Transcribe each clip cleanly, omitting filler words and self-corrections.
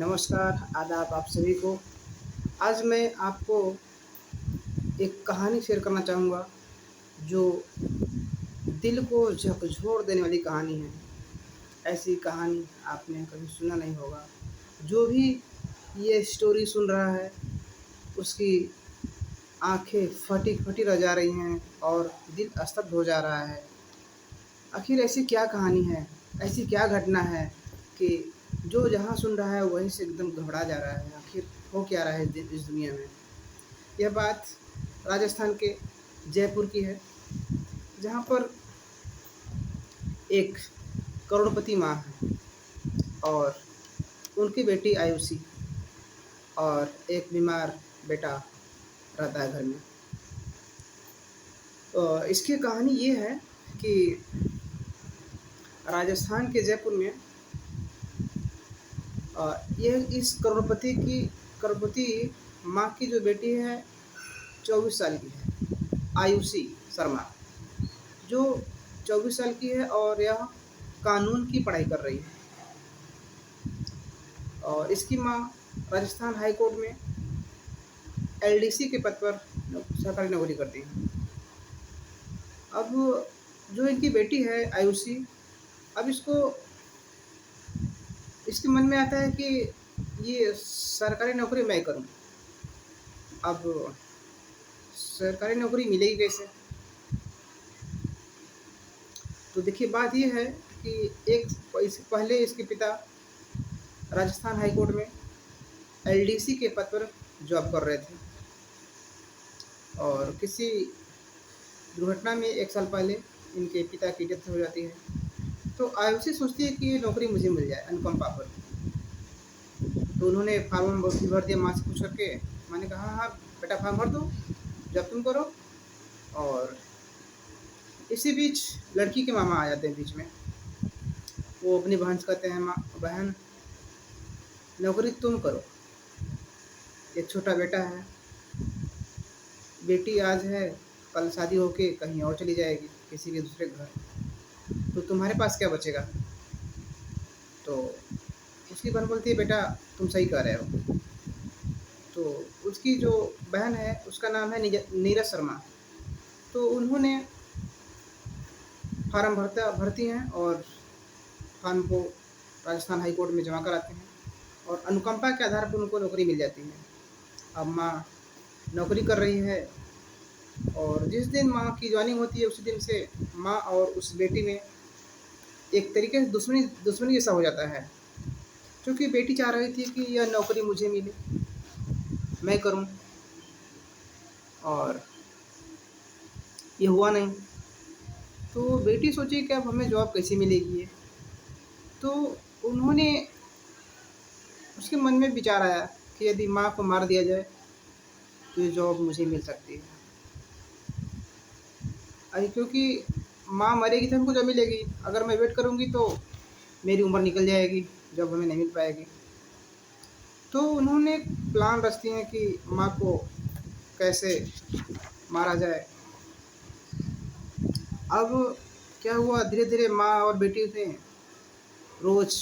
नमस्कार, आदाब आप सभी को। आज मैं आपको एक कहानी शेयर करना चाहूँगा, जो दिल को झकझोर देने वाली कहानी है। ऐसी कहानी आपने कभी सुना नहीं होगा। जो भी ये स्टोरी सुन रहा है, उसकी आँखें फटी-फटी रह जा रही हैं और दिल स्तब्ध हो जा रहा है। आखिर ऐसी क्या कहानी है, ऐसी क्या घटना है कि जो जहाँ सुन रहा है वहीं से एकदम घबरा जा रहा है। आखिर हो क्या रहा है इस दुनिया में। यह बात राजस्थान के जयपुर की है, जहाँ पर एक करोड़पति माँ है और उनकी बेटी आयुषी और एक बीमार बेटा रहता है घर में। इसकी कहानी ये है कि राजस्थान के जयपुर में यह इस करोड़पति माँ की जो बेटी है 24 साल की है, आयुषी शर्मा, जो 24 साल की है और यह कानून की पढ़ाई कर रही है। और इसकी माँ राजस्थान हाई कोर्ट में एलडीसी के पद पर सरकारी नौकरी करती है। अब जो इनकी बेटी है आयुषी, अब इसके मन में आता है कि ये सरकारी नौकरी मैं करूं। अब सरकारी नौकरी मिलेगी कैसे? तो देखिए, बात ये है कि इससे पहले इसके पिता राजस्थान हाई कोर्ट में एलडीसी के पद पर जॉब कर रहे थे और किसी दुर्घटना में 1 साल पहले इनके पिता की डेथ हो जाती है। तो आयुषी सोचती है कि ये नौकरी मुझे मिल जाए अनुकंपा पर। तो उन्होंने फार्म भर दिया माँ से पूछ करके। माँ ने कहा, हाँ बेटा फार्म भर दो, जब तुम करो। और इसी बीच लड़की के मामा आ जाते हैं बीच में। वो अपनी बहन से कहते हैं, माँ बहन नौकरी तुम करो, एक छोटा बेटा है, बेटी आज है कल शादी होके कहीं और चली जाएगी किसी के दूसरे घर, तो तुम्हारे पास क्या बचेगा? तो उसकी बहन बोलती है, बेटा तुम सही कह रहे हो। तो उसकी जो बहन है उसका नाम है नीरज शर्मा। तो उन्होंने फार्म भरती हैं और फार्म को राजस्थान हाई कोर्ट में जमा कराते हैं और अनुकंपा के आधार पर उनको नौकरी मिल जाती है। अब माँ नौकरी कर रही है और जिस दिन माँ की ज्वाइनिंग होती है उसी दिन से माँ और उस बेटी में एक तरीके से दुश्मनी दुश्मनी जैसा हो जाता है, क्योंकि बेटी चाह रही थी कि यह नौकरी मुझे मिले, मैं करूं, और ये हुआ नहीं। तो बेटी सोची कि अब हमें जॉब कैसे मिलेगी ये। तो उन्होंने उसके मन में विचार आया कि यदि माँ को मार दिया जाए तो ये जॉब मुझे मिल सकती है। अरे क्योंकि माँ मरेगी तो हमको जॉब मिलेगी, अगर मैं वेट करूँगी तो मेरी उम्र निकल जाएगी, जॉब हमें नहीं मिल पाएगी। तो उन्होंने प्लान रचती हैं कि माँ को कैसे मारा जाए। अब क्या हुआ, धीरे धीरे माँ और बेटी में रोज़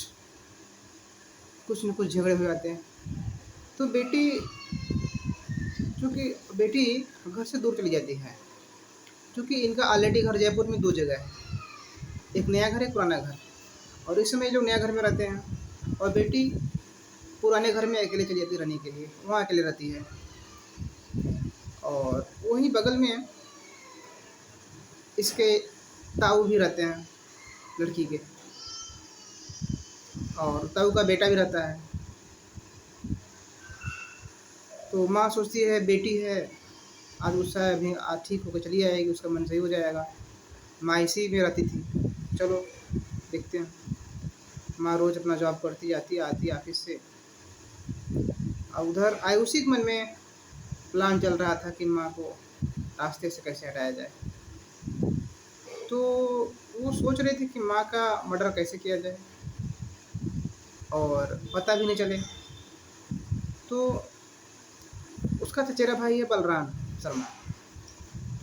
कुछ न कुछ झगड़े हो जाते हैं। तो बेटी घर से दूर चली जाती है, क्योंकि इनका ऑलरेडी घर जयपुर में 2 जगह है, एक नया घर एक पुराना घर। और इस समय लोग नया घर में रहते हैं और बेटी पुराने घर में अकेले चली जाती है रहने के लिए, वहाँ अकेले रहती है। और वहीं बगल में इसके ताऊ भी रहते हैं लड़की के, और ताऊ का बेटा भी रहता है। तो माँ सोचती है बेटी है, आज गुस्सा है, अभी आज ठीक होकर चली आएगी, उसका मन सही हो जाएगा। माँ इसी में रहती थी, चलो देखते हैं। माँ रोज़ अपना जॉब करती जाती आती ऑफिस से। और उधर आयुषी के मन में प्लान चल रहा था कि माँ को रास्ते से कैसे हटाया जाए। तो वो सोच रही थी कि माँ का मर्डर कैसे किया जाए और पता भी नहीं चले। तो उसका चचेरा भाई है बलराम शर्मा,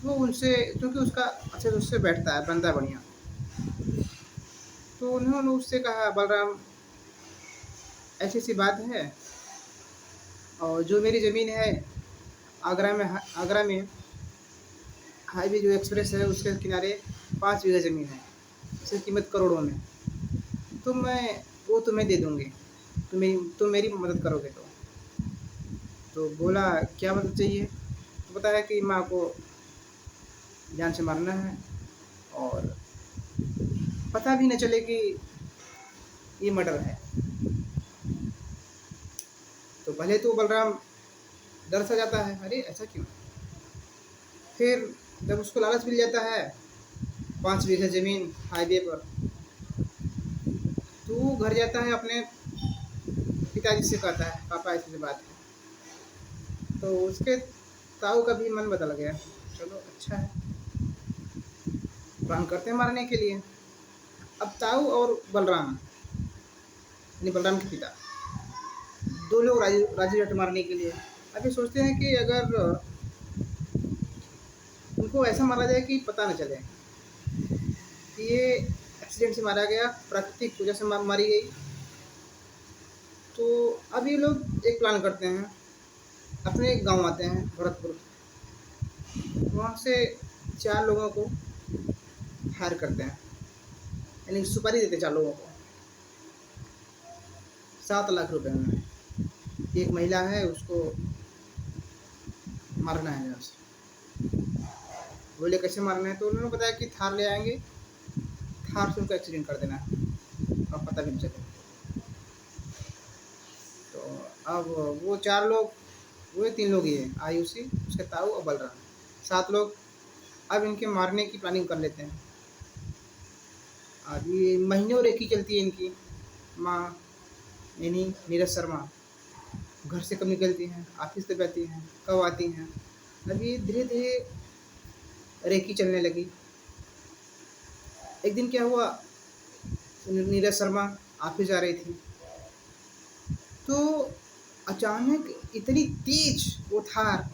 वो उनसे, क्योंकि उसका अच्छे से उससे बैठता है, बनता है बढ़िया। तो उन्होंने उससे कहा, बलराम ऐसी-ऐसी बात है। और जो मेरी ज़मीन है आगरा में हाईवे जो एक्सप्रेस है उसके किनारे 5 बीघा ज़मीन है, उसकी कीमत करोड़ों में। तो मैं वो तुम्हें दे दूँगी, तुम मेरी मदद करोगे तो। तो बोला क्या मदद चाहिए? तो बताया कि माँ को जान से मारना है और पता भी न चले कि ये मर्डर है। तो पहले तो बलराम डर सा जाता है, अरे ऐसा क्यों? फिर जब उसको लालच मिल जाता है 5 बीघा ज़मीन हाईवे पर, तो वो घर जाता है अपने पिताजी से कहता है, पापा ऐसी बात है। तो उसके ताऊ का भी मन बदल गया, चलो अच्छा है, प्लान करते हैं मारने के लिए। अब ताऊ और बलराम, यानी बलराम के पिता, 2 लोग राजी राजी रहते मारने के लिए। अब ये सोचते हैं कि अगर उनको ऐसा मारा जाए कि पता न चले कि ये एक्सीडेंट से मारा गया, प्राकृतिक वजह से मारी गई। तो अब ये लोग एक प्लान करते हैं, अपने गाँव आते हैं भरतपुर, वहाँ से 4 लोगों को हायर करते हैं, यानी सुपारी देते हैं 4 लोगों को 7 लाख रुपए में। एक महिला है, उसको मारना है यहाँ से। बोले कैसे मारना है? तो उन्होंने बताया कि थार ले आएंगे, थार से उनका एक्सीडेंट कर देना है और पता भी नहीं चले। तो अब वो 4 लोग, वो 3 लोग ही है, आयुषी, उसके ताऊ और बलराम, 7 लोग अब इनके मारने की प्लानिंग कर लेते हैं। अब ये महीनों रेकी चलती है इनकी। माँ यानी नीरज शर्मा घर से कब निकलती हैं, ऑफिस से जाती हैं, कब आती हैं। अब ये धीरे-धीरे रेकी चलने लगी। एक दिन क्या हुआ, नीरज शर्मा ऑफिस जा रही थी, तो अचानक इतनी तेज वो थार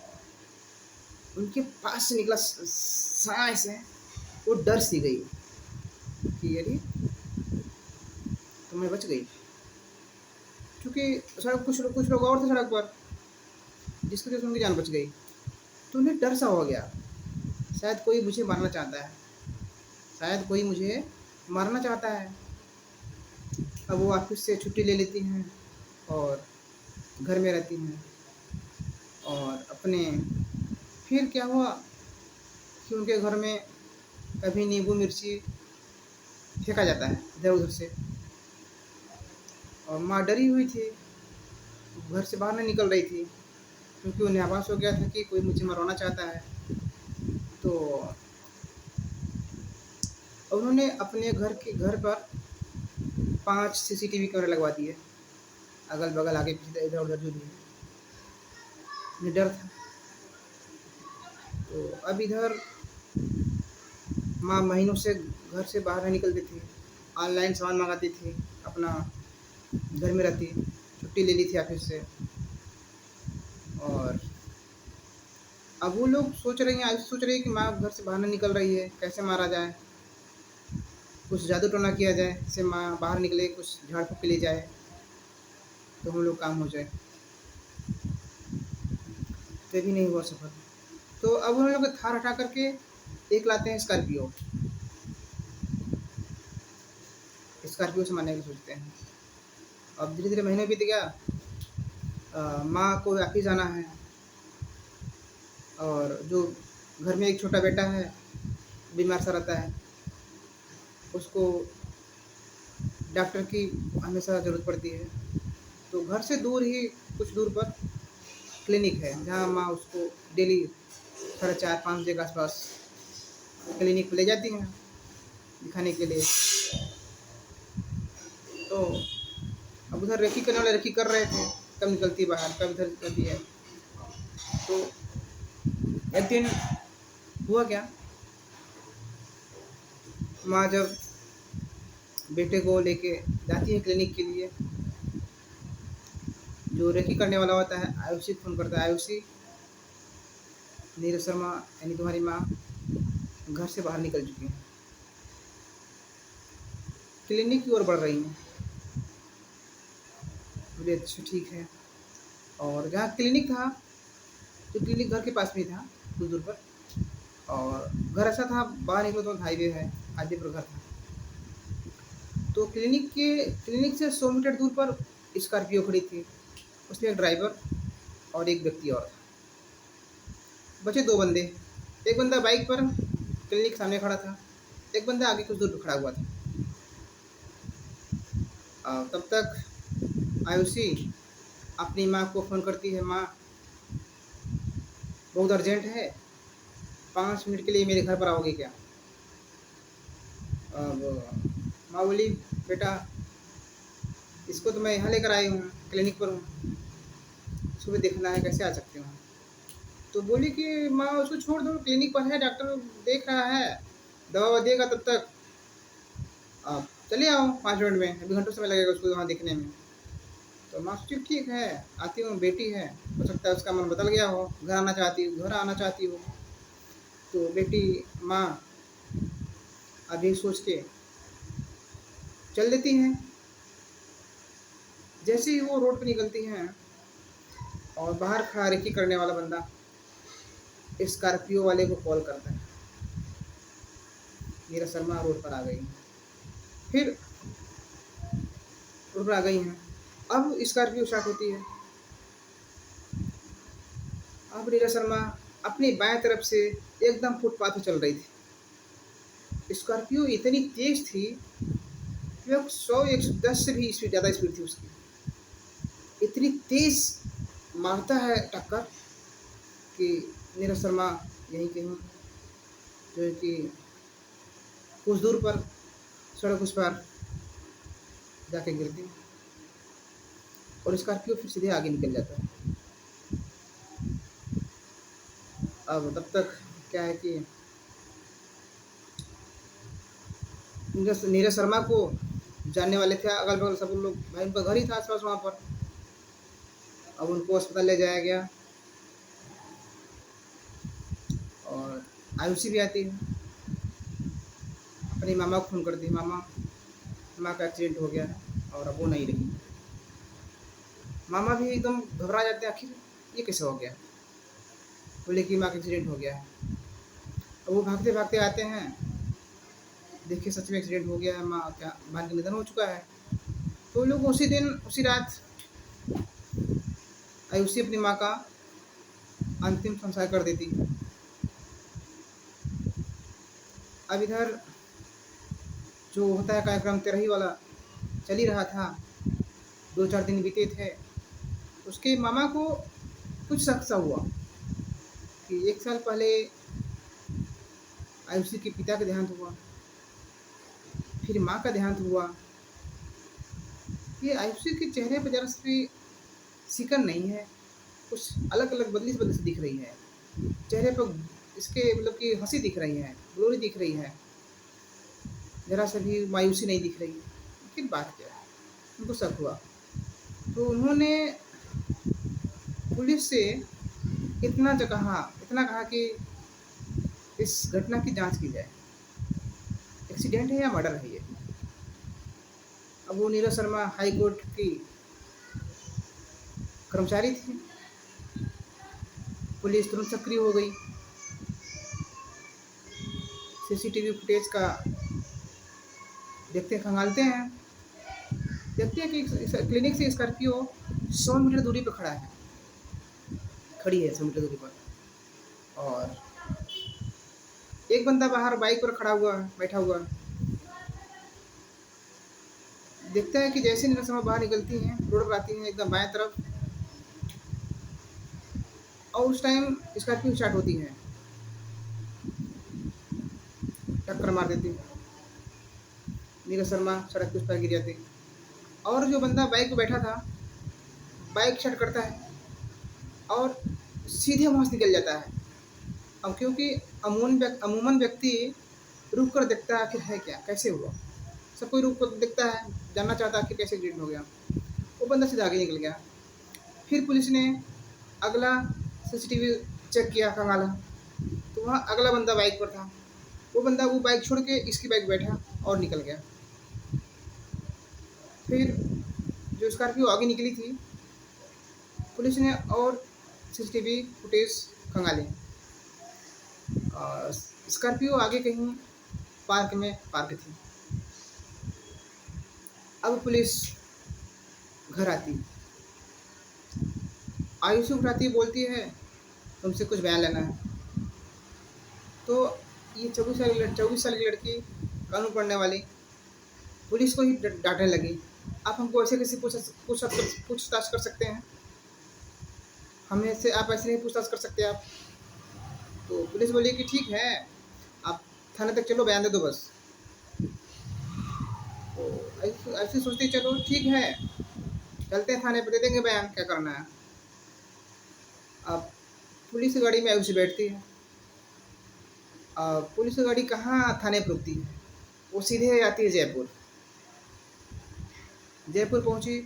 उनके पास से निकला, साँय से वो डर सी गई कि अरे! तो मैं बच गई। क्योंकि सड़क कुछ लोग और थे सड़क पर, जिसकी वजह से उनकी जान बच गई। तो उन्हें डर सा हो गया, शायद कोई मुझे मारना चाहता है, शायद कोई मुझे मारना चाहता है। अब वो ऑफिस से छुट्टी ले लेती हैं और घर में रहती हैं। और अपने फिर क्या हुआ कि उनके घर में कभी नींबू मिर्ची फेंका जाता है इधर-उधर से, और माँ डरी हुई थी, घर से बाहर नहीं निकल रही थी, क्योंकि उन्हें आभास हो गया था कि कोई मुझे मरवाना चाहता है। तो उन्होंने अपने घर पर 5 सीसीटीवी कैमरे लगवा दिए, अगल-बगल, आगे-पीछे, इधर-उधर जो भी है। उन्हें डर था। तो अब इधर माँ महीनों से घर से बाहर नहीं निकलती थी, ऑनलाइन सामान मँगाती थी, अपना घर में रहती, छुट्टी ले ली थी ऑफिस से। और अब वो लोग सोच रही हैं, आयुष सोच रही है कि माँ घर से बाहर नहीं निकल रही है, कैसे मारा जाए? कुछ जादू टोना किया जाए, जिससे माँ बाहर निकले, कुछ झाड़ फूँक के ले जाए, तो हम लोग काम हो जाए। तो ये भी नहीं हुआ सफल। तो अब उन लोग थार हटा करके एक लाते हैं स्कॉर्पियो, स्कॉर्पियो से मारने की सोचते हैं। अब धीरे-धीरे महीने बीत गया, माँ को ऑफिस जाना है, और जो घर में एक छोटा बेटा है, बीमार सा रहता है, उसको डॉक्टर की हमेशा ज़रूरत पड़ती है। तो घर से दूर ही कुछ दूर पर क्लिनिक है, जहाँ माँ उसको डेली 4:30-5 बजे के आसपास क्लिनिक पे ले जाती हैं दिखाने के लिए। तो अब उधर रेकी करने वाले रेकी कर रहे थे, कब निकलती बाहर, कब इधर निकलती है। तो एक दिन हुआ क्या, माँ जब बेटे को लेके जाती है क्लिनिक के लिए, जो रेकी करने वाला होता है आयुषी फ़ोन करता है, आयुषी, नीरज शर्मा यानी तुम्हारी माँ घर से बाहर निकल चुकी हैं, क्लिनिक की ओर बढ़ रही हैं। बोले अच्छा ठीक है। और जहाँ क्लिनिक था, तो क्लिनिक घर के पास में ही था, कुछ दूर पर। और घर ऐसा था, बाहर निकलो तो हाईवे है, हाईवे पर घर था। तो क्लिनिक से 100 मीटर दूर पर स्कॉर्पियो खड़ी थी। उसमें एक ड्राइवर और एक व्यक्ति और था। बचे 2 बंदे। एक बंदा बाइक पर क्लिनिक के सामने खड़ा था, एक बंदा आगे कुछ दूर पर खड़ा हुआ था। तब तक आयुषी अपनी माँ को फ़ोन करती है, माँ बहुत अर्जेंट है, 5 मिनट के लिए मेरे घर पर आओगे क्या? अब माँ बोली, बेटा इसको तो मैं यहाँ लेकर आई हूँ, क्लिनिक पर हूँ, इसको भी देखना है, कैसे आ सकती हूँ? तो बोली कि माँ उसको छोड़ दो, क्लिनिक पर है, डॉक्टर देख रहा है, दवा ववा देगा, तब तक आप चले आओ 5 मिनट में, अभी घंटों समय लगेगा उसको वहाँ देखने में। तो माँ सोची ठीक है, आती हूँ, बेटी है, हो सकता है उसका मन बदल गया हो, घर आना चाहती हो। तो बेटी माँ अभी सोच के चल देती हैं। जैसे ही वो रोड पे निकलती हैं और बाहर खड़ा रेकी करने वाला बंदा स्कॉर्पियो वाले को कॉल करता है, मीरा शर्मा रोड पर आ गई। फिर रोड पर आ गई हैं। अब स्कॉर्पियो स्टार्ट होती है। अब नीरा शर्मा अपनी बाएं तरफ से एकदम फुटपाथ पर चल रही थी। स्कॉर्पियो इतनी तेज थी, लगभग 100-110 से भी स्पीड, ज़्यादा स्पीड थी उसकी। इतनी तेज मारता है टक्कर कि नीरज शर्मा यहीं कहीं जो है कि कुछ दूर पर सड़क उस पर जाके गिरती और स्कॉर्पियो फिर सीधे आगे निकल जाता है। अब तब तक क्या है कि नीरज शर्मा को जानने वाले थे अगल बगल सब लोग, भाई उनका घर ही था आसपास वहाँ पर। अब उनको अस्पताल ले जाया गया और आयुषी भी आती है, अपनी मामा को फ़ोन करती है, मामा माँ का एक्सीडेंट हो गया है और अब वो नहीं रही। मामा भी एकदम घबरा जाते हैं, आखिर ये कैसे हो गया? बोले कि माँ का एक्सीडेंट हो गया है। अब वो भागते भागते आते हैं, देखिए सच में एक्सीडेंट हो गया है, माँ का निधन हो चुका है। तो लोग उसी दिन उसी रात आयुषी अपनी माँ का अंतिम संस्कार कर देती। अब इधर जो होता है कार्यक्रम तेरही वाला चल ही रहा था, 2-4 दिन बीते थे। उसके मामा को कुछ शक सा हुआ कि 1 साल पहले आयुषी के पिता का देहांत हुआ, फिर माँ का देहांत हुआ। ये आयुषी के चेहरे पर जरा सी सिकन नहीं है, कुछ अलग अलग बदली बदली से दिख रही है। चेहरे पर इसके मतलब कि हंसी दिख रही है, ग्लोरी दिख रही है, जरा सा भी मायूसी नहीं दिख रही। आखिर बात क्या है? उनको शक हुआ तो उन्होंने पुलिस से इतना कहा कि इस घटना की जांच की जाए, एक्सीडेंट है या मर्डर है ये। अब वो नीरज शर्मा हाई कोर्ट की कर्मचारी थी, पुलिस तुरंत सक्रिय हो गई, सीसीटीवी फुटेज का देखते खंगालते हैं, देखते हैं कि क्लिनिक से स्कॉर्पियो 100 मीटर दूरी पर खड़ी है 100 मीटर दूरी पर। और एक बंदा बाहर बाइक पर बैठा हुआ देखता है कि जैसे नीरज शर्मा बाहर निकलती हैं, रोड पर आती हैं एकदम बाएं तरफ, और उस टाइम स्कॉर्पियो स्टार्ट होती है, टक्कर मार देती है। नीरज शर्मा सड़क के उस पर गिर जाते, और जो बंदा बाइक पर बैठा था बाइक स्टार्ट करता है और सीधे वहाँ से निकल जाता है। अब क्योंकि अमूमन व्यक्ति रुक कर देखता है आखिर है क्या, कैसे हुआ, सब कोई रुक कर देखता है, जानना चाहता है कि कैसे एक्सीडेंट हो गया। वो बंदा सीधा आगे निकल गया। फिर पुलिस ने अगला सीसीटीवी चेक किया, खंगाला, तो वहाँ अगला बंदा बाइक पर था। वो बंदा वो बाइक छोड़ के इसकी बाइक बैठा और निकल गया। फिर जो स्कॉर्पियो आगे निकली थी, पुलिस ने और सीसीटीवी फुटेज खंगाले। स्कॉर्पियो आगे कहीं पार्क में पार्क थी। अब पुलिस घर आती, आयुषी उठाती, बोलती है तुमसे कुछ बयान लेना है। तो ये 24 साल की लड़की, कानून पढ़ने वाली, पुलिस को ही डांटने लगी, आप हमको ऐसे कैसे पूछताछ कर सकते हैं, हमें से आप ऐसे नहीं पूछताछ कर सकते आप। तो पुलिस बोली कि ठीक है, आप थाने तक चलो, बयान दे दो बस। तो ऐसे सोचती, चलो ठीक है, चलते हैं थाने पर, दे देंगे बयान, क्या करना है। अब पुलिस की गाड़ी में आयुषी बैठती है। पुलिस की गाड़ी कहाँ थाने पर रुकती है, वो सीधे आती है जयपुर। जयपुर पहुंची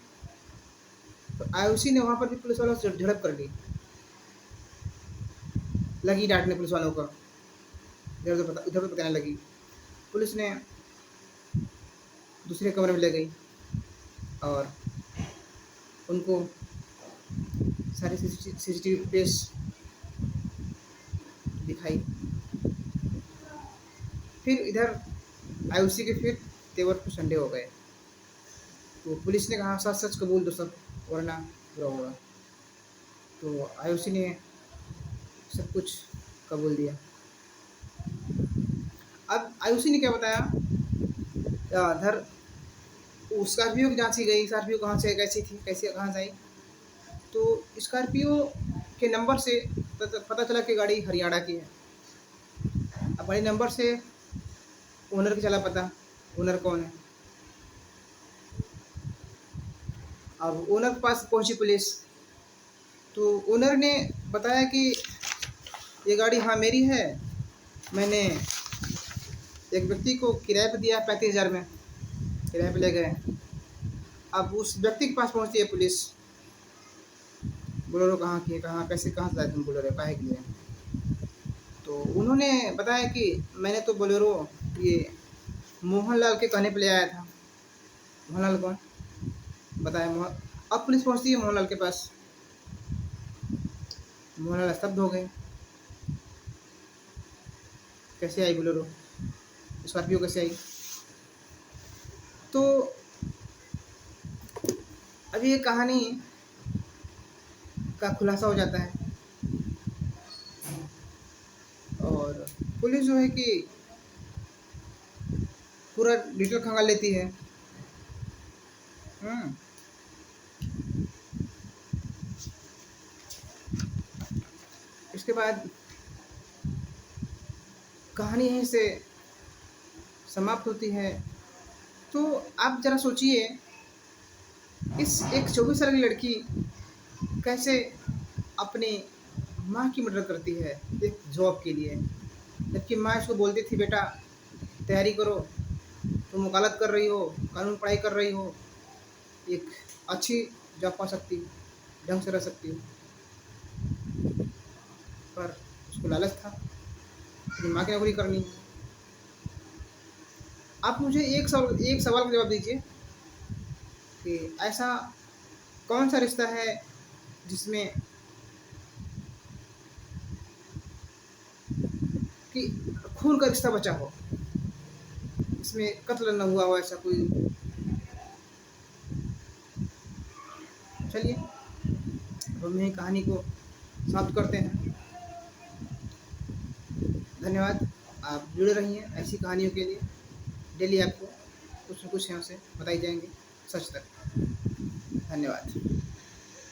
तो आयुषी ने वहाँ पर भी पुलिस वालों से झड़प कर ली, लगी डांटने पुलिस वालों को, इधर उधर बताने लगी। पुलिस ने दूसरे कमरे में ले गई और उनको सारी सीसीटीवी फुटेज दिखाई। फिर इधर आयुषी के फिर तेवर कुछ ठंडे हो गए। तो पुलिस ने कहा सच सच कबूल दो सब, वरना बुरा होगा। तो आयुषी ने सब कुछ कबूल दिया। अब आयुषी ने क्या बताया, इधर स्कॉर्पियो की जांची गई, स्कॉर्पियो कहाँ से कैसी थी, कैसे कहाँ से आई। तो स्कॉर्पियो के नंबर से पता चला कि गाड़ी हरियाणा की है। अब गाड़ी नंबर से ओनर की चला पता, ओनर कौन है। अब ओनर के पास पहुंची पुलिस, तो ओनर ने बताया कि ये गाड़ी हाँ मेरी है, मैंने एक व्यक्ति को किराए पर दिया 35,000 में, किराए पे ले गए। अब उस व्यक्ति के पास पहुंचती है पुलिस, बोलेरो कहाँ की है, कहाँ कैसे कहाँ से लाए तुम बोलेरो, काहे के लिए। तो उन्होंने बताया कि मैंने तो बोलेरो ये मोहनलाल के कहने पे ले आया था। मोहनलाल कौन, बताया। अब पुलिस पहुंचती है मोहनलाल के पास, मोहनलाल स्तब्ध हो गए, कैसे आई बोलेरो, स्कॉर्पियो कैसे आई। तो अभी ये कहानी का खुलासा हो जाता है और पुलिस जो है कि पूरा डिटेल खंगाल लेती है। इसके बाद कहानी यहीं से समाप्त होती है। तो आप ज़रा सोचिए, इस एक 24 साल की लड़की कैसे अपनी माँ की मदद करती है एक जॉब के लिए, जबकि माँ इसको बोलती थी बेटा तैयारी करो, तुम वकालत कर रही हो, कानून पढ़ाई कर रही हो, एक अच्छी जॉब पा सकती हो, ढंग से रह सकती हो। पर उसको लालच था कि माँ की नौकरी करनी है। आप मुझे एक सवाल का जवाब दीजिए कि ऐसा कौन सा रिश्ता है जिसमें कि खून का रिश्ता बचा हो, इसमें कत्ल न हुआ हो, ऐसा कोई। चलिए अब हम यही कहानी को समाप्त करते हैं। धन्यवाद, आप जुड़े रहिए ऐसी कहानियों के लिए। डेली आपको कुछ न कुछ यहाँ से बताई जाएंगी, सच तक। धन्यवाद।